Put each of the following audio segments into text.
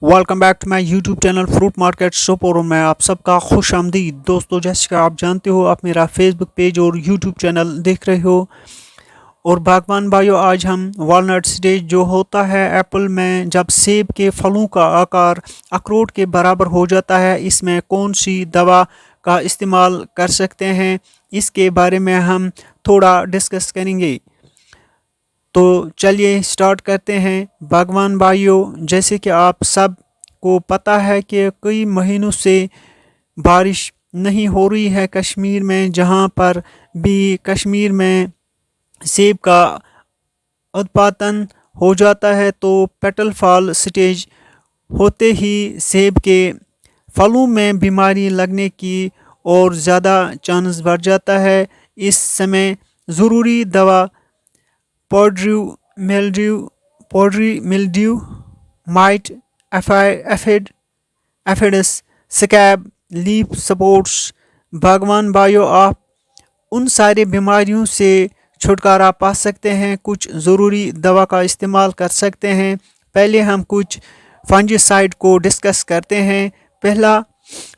Welcome back to my YouTube channel fruit market Sopore में आप सबका खुश आमदीद। दोस्तों, जैसे कि आप जानते हो, आप मेरा फेसबुक पेज और यूट्यूब चैनल देख रहे हो। और बागवान भाइयों, आज हम वॉलनट स्टेज जो होता है एप्पल में, जब सेब के फलों का आकार अखरोट के बराबर हो जाता है, इसमें कौन सी दवा का इस्तेमाल कर सकते हैं, इसके बारे में हम थोड़ा डिस्कस करेंगे। तो चलिए स्टार्ट करते हैं। बागवान भाइयों, जैसे कि आप सब को पता है कि कई महीनों से बारिश नहीं हो रही है कश्मीर में, जहां पर भी कश्मीर में सेब का उत्पादन हो जाता है, तो पेटल फॉल स्टेज होते ही सेब के फलों में बीमारी लगने की और ज़्यादा चांस बढ़ जाता है। इस समय ज़रूरी दवा powdery mildew, mite, aphids, scab, leaf spots. बागवान भाइयों, आप उन सारी बीमारियों से छुटकारा पा सकते हैं, कुछ ज़रूरी दवा का इस्तेमाल कर सकते हैं। पहले हम कुछ फंजीसाइड को डिस्कस करते हैं।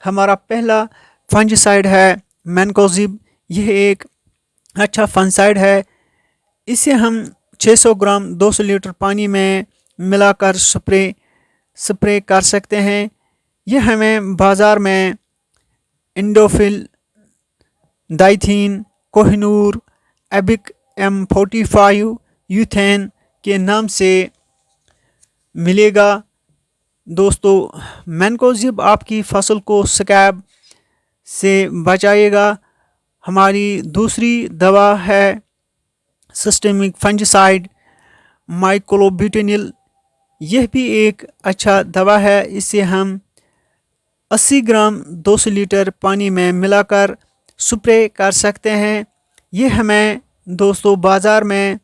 हमारा पहला फंजीसाइड है मैनकोजिब। यह एक अच्छा फंजीसाइड है। इसे हम 600 ग्राम 200 लीटर पानी में मिलाकर स्प्रे कर सकते हैं। यह हमें बाज़ार में इंडोफिल, दाइथीन, कोहिनूर, एबिक M45, यूथेन के नाम से मिलेगा। दोस्तों, मैनकोजिब आपकी फसल को स्कैब से बचाएगा। हमारी दूसरी दवा है सिस्टेमिक फंजीसाइड माइक्लोब्यूटेनिल। यह भी एक अच्छा दवा है। इसे हम 80 ग्राम 200 लीटर पानी में मिलाकर स्प्रे कर सकते हैं। ये हमें दोस्तों बाज़ार में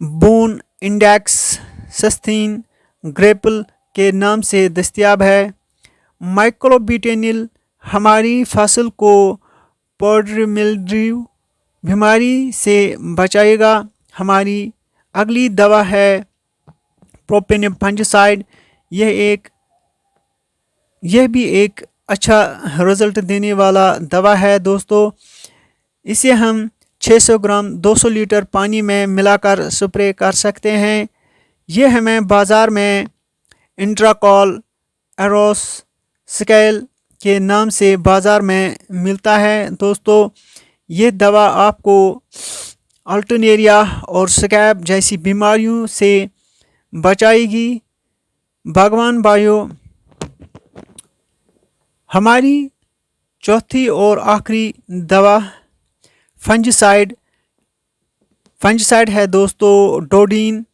बोन इंडेक्स, सस्तीन, ग्रेपल के नाम से दस्तयाब है। माइक्लोब्यूटेनिल हमारी फसल को powdery mildew बीमारी से बचाएगा। हमारी अगली दवा है प्रोपेनिब फंजीसाइड। यह भी एक अच्छा रिजल्ट देने वाला दवा है। दोस्तों, इसे हम 600 ग्राम 200 लीटर पानी में मिलाकर स्प्रे कर सकते हैं। यह हमें बाज़ार में इंट्राकॉल, एरोस, स्केल के नाम से बाज़ार में मिलता है। दोस्तों, ये दवा आपको अल्टरनेरिया और स्कैब जैसी बीमारियों से बचाएगी। बागवान भाइयों, हमारी चौथी और आखिरी दवा फंजीसाइड है दोस्तों, डोडीन।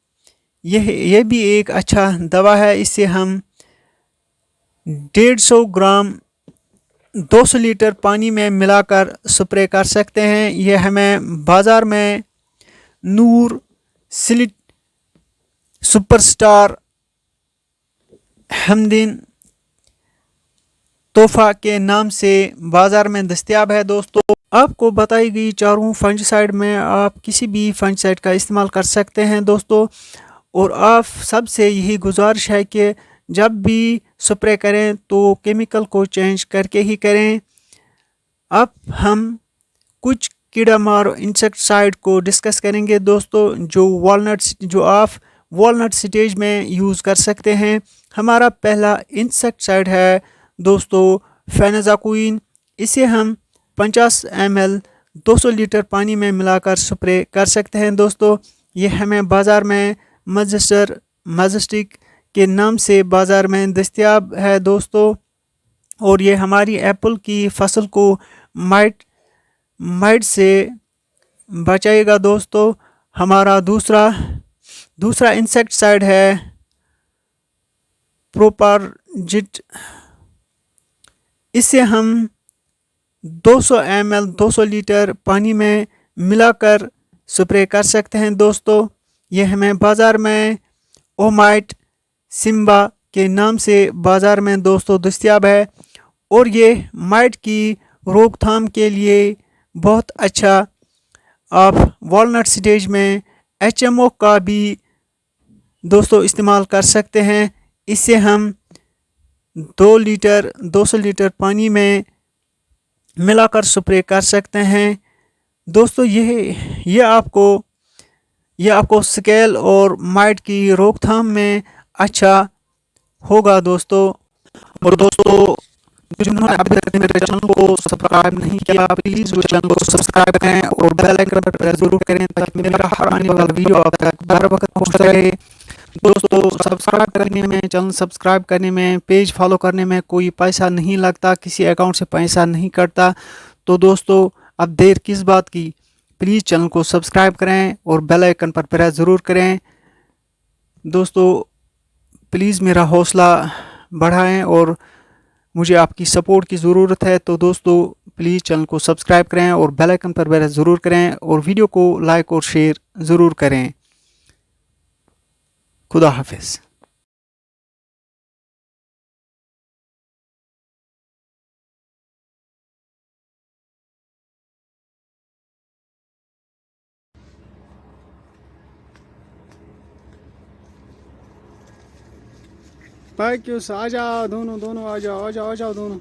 यह भी एक अच्छा दवा है। इससे हम 150 ग्राम 200 लीटर पानी में मिलाकर स्प्रे कर सकते हैं। यह हमें बाज़ार में नूर, सिलिट, सुपरस्टार, हमदिन, तोहफा के नाम से बाज़ार में दस्तयाब है। दोस्तों, आपको बताई गई चारों फंजीसाइड में आप किसी भी फंजीसाइड का इस्तेमाल कर सकते हैं दोस्तों। और आप सबसे यही गुजारिश है कि जब भी स्प्रे करें तो केमिकल को चेंज करके ही करें। अब हम कुछ कीड़ा मार इंसेक्टिसाइड को डिस्कस करेंगे दोस्तों, जो आप वॉलनट स्टेज में यूज़ कर सकते हैं। हमारा पहला इंसेक्टिसाइड है दोस्तों फेनाजाक्विन। इसे हम 50 ml 200 लीटर पानी में मिलाकर स्प्रे कर सकते हैं। दोस्तों, ये हमें बाज़ार में मजेस्टिक के नाम से बाज़ार में दस्तयाब है दोस्तों। और ये हमारी एप्पल की फसल को माइट से बचाएगा। दोस्तों, हमारा दूसरा इंसेक्टिसाइड है प्रोपारजिट। इसे हम 200 ml 200 लीटर पानी में मिलाकर स्प्रे कर सकते हैं। दोस्तों, यह हमें बाज़ार में ओमाइट सिम्बा के नाम से बाज़ार में दोस्तों दस्तयाब है। और ये माइट की रोकथाम के लिए बहुत अच्छा। आप वॉलनट स्टेज में HMO का भी दोस्तों इस्तेमाल कर सकते हैं। इससे हम 200 लीटर पानी में मिलाकर स्प्रे कर सकते हैं। दोस्तों ये आपको स्केल और माइट की रोकथाम में अच्छा होगा दोस्तों। और दोस्तों, जिन्होंने अभी तक मेरे चैनल को सब्सक्राइब नहीं किया, प्लीज़ वो चैनल को सब्सक्राइब करें और बेल आइकन पर प्रेस जरूर करें ताकि मेरा हर आने वाला वीडियो आप तक बर वक्त पहुंचता रहे। दोस्तों, चैनल सब्सक्राइब करने में, पेज फॉलो करने में कोई पैसा नहीं लगता, किसी अकाउंट से पैसा नहीं कटता। तो दोस्तों, अब देर किस बात की, प्लीज़ चैनल को सब्सक्राइब करें और बेल आइकन पर प्रेस ज़रूर करें। दोस्तों, प्लीज़ मेरा हौसला बढ़ाएं और मुझे आपकी सपोर्ट की ज़रूरत है। तो दोस्तों, प्लीज़ चैनल को सब्सक्राइब करें और बेल आइकन पर प्रेस ज़रूर करें और वीडियो को लाइक और शेयर ज़रूर करें। खुदा हाफिज़। भाई क्यों आ जाओ, दोनों आ जाओ दोनों।